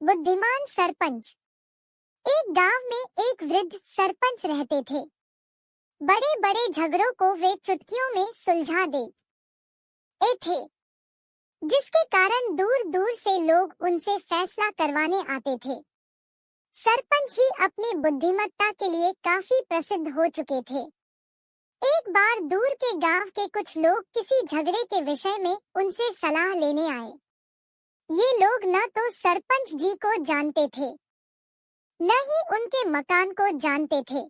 बुद्धिमान सरपंच। एक गांव में एक वृद्ध सरपंच रहते थे। बड़े बड़े झगड़ों को वे चुटकियों में सुलझा देते थे, जिसके कारण दूर दूर से लोग उनसे फैसला करवाने आते थे। सरपंच जी अपनी बुद्धिमत्ता के लिए काफी प्रसिद्ध हो चुके थे। एक बार दूर के गांव के कुछ लोग किसी झगड़े के विषय में उनसे सलाह लेने आए। ये लोग न तो सरपंच जी को जानते थे, न ही उनके मकान को जानते थे।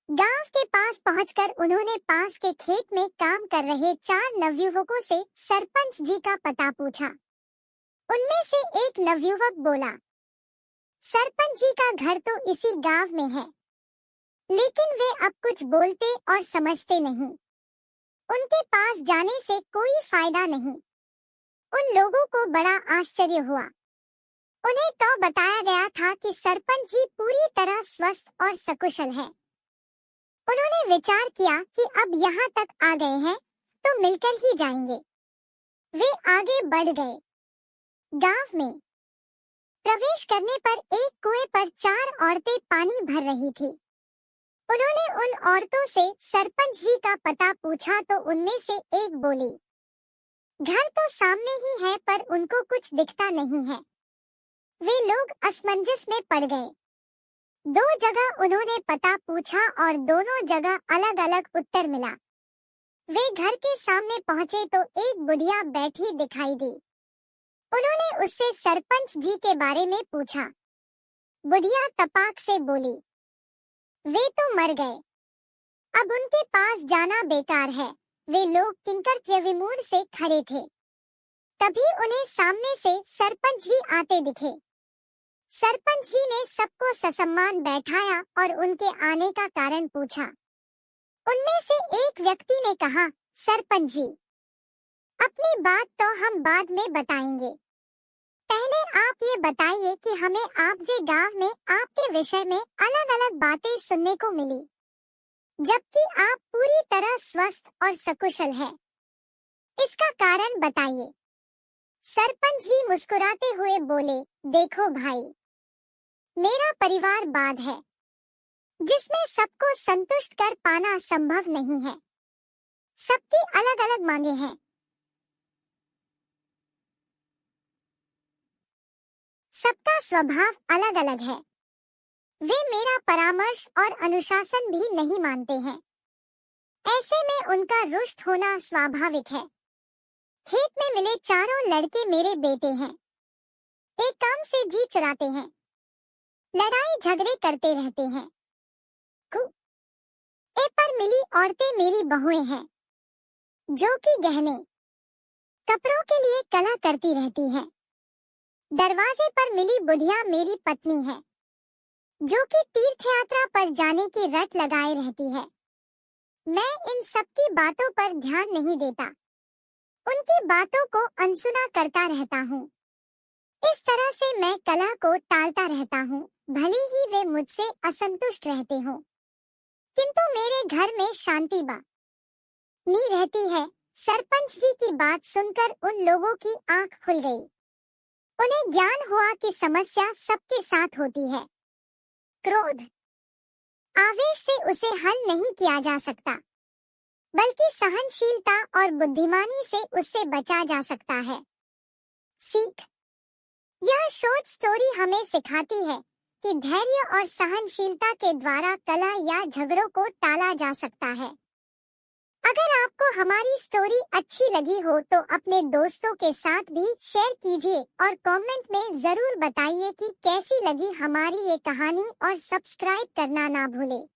गांव के पास पहुंचकर उन्होंने पास के खेत में काम कर रहे 4 नवयुवकों से सरपंच जी का पता पूछा। उनमें से एक नवयुवक बोला, सरपंच जी का घर तो इसी गांव में है, लेकिन वे अब कुछ बोलते और समझते नहीं। उनके पास जाने से कोई फायदा नहीं। उन लोगों को बड़ा आश्चर्य हुआ। उन्हें तो बताया गया था कि सरपंच जी पूरी तरह स्वस्थ और सकुशल है। उन्होंने विचार किया कि अब यहाँ तक आ गए हैं तो मिलकर ही जाएंगे। वे आगे बढ़ गए। गांव में प्रवेश करने पर एक कुएं पर 4 औरतें पानी भर रही थी। उन्होंने उन औरतों से सरपंच जी का पता पूछा तो उनमें से एक बोली, घर तो सामने ही है पर उनको कुछ दिखता नहीं है। वे लोग असमंजस में पड़ गए। 2 जगह उन्होंने पता पूछा और दोनों जगह अलग अलग उत्तर मिला। वे घर के सामने पहुंचे तो एक बुढ़िया बैठी दिखाई दी। उन्होंने उससे सरपंच जी के बारे में पूछा। बुढ़िया तपाक से बोली, वे तो मर गए, अब उनके पास जाना बेकार है। वे लोग किंकरत्व विमूढ़ से खड़े थे। तभी उन्हें सामने से सरपंच जी आते दिखे। सरपंच जी ने सबको ससम्मान बैठाया और उनके आने का कारण पूछा। उनमें से एक व्यक्ति ने कहा, सरपंच जी, अपनी बात तो हम बाद में बताएंगे। पहले आप ये बताइए कि हमें आपसे गांव में आपके विषय में अलग अलग बातें सुनने को मिली, जबकि आप पूरी तरह स्वस्थ और सकुशल हैं। इसका कारण बताइए। सरपंच जी मुस्कुराते हुए बोले, देखो भाई, मेरा परिवार बाध है, जिसमें सबको संतुष्ट कर पाना संभव नहीं है। सबकी अलग अलग मांगे हैं। सबका स्वभाव अलग अलग है। वे मेरा परामर्श और अनुशासन भी नहीं मानते हैं। ऐसे में उनका रुष्ट होना स्वाभाविक है। खेत में मिले 4 लड़के मेरे बेटे हैं। एक काम से जी चुराते हैं, लड़ाई झगड़े करते रहते हैं। ए पर मिली औरतें मेरी बहुएं हैं, जो कि गहने कपड़ों के लिए कला करती रहती हैं। दरवाजे पर मिली बुढ़िया मेरी पत्नी है, जो कि तीर्थ यात्रा पर जाने की रट लगाए रहती है। मैं इन सब की बातों पर ध्यान नहीं देता, उनकी बातों को अनसुना करता रहता हूँ। इस तरह से मैं कला को टालता रहता हूँ, भले ही वे मुझसे असंतुष्ट रहते हों। किंतु मेरे घर में शांति बनी रहती है। सरपंच जी की बात सुनकर उन लोगों की आंख खुल गई। उन्हें ज्ञान हुआ कि समस्या सबके साथ होती है। क्रोध, आवेश से उसे हल नहीं किया जा सकता, बल्कि सहनशीलता और बुद्धिमानी से उससे बचा जा सकता है। सीख, यह शॉर्ट स्टोरी हमें सिखाती है कि धैर्य और सहनशीलता के द्वारा कलह या झगड़ों को टाला जा सकता है। अगर आपको हमारी स्टोरी अच्छी लगी हो तो अपने दोस्तों के साथ भी शेयर कीजिए और कमेंट में जरूर बताइए कि कैसी लगी हमारी ये कहानी और सब्सक्राइब करना ना भूलें।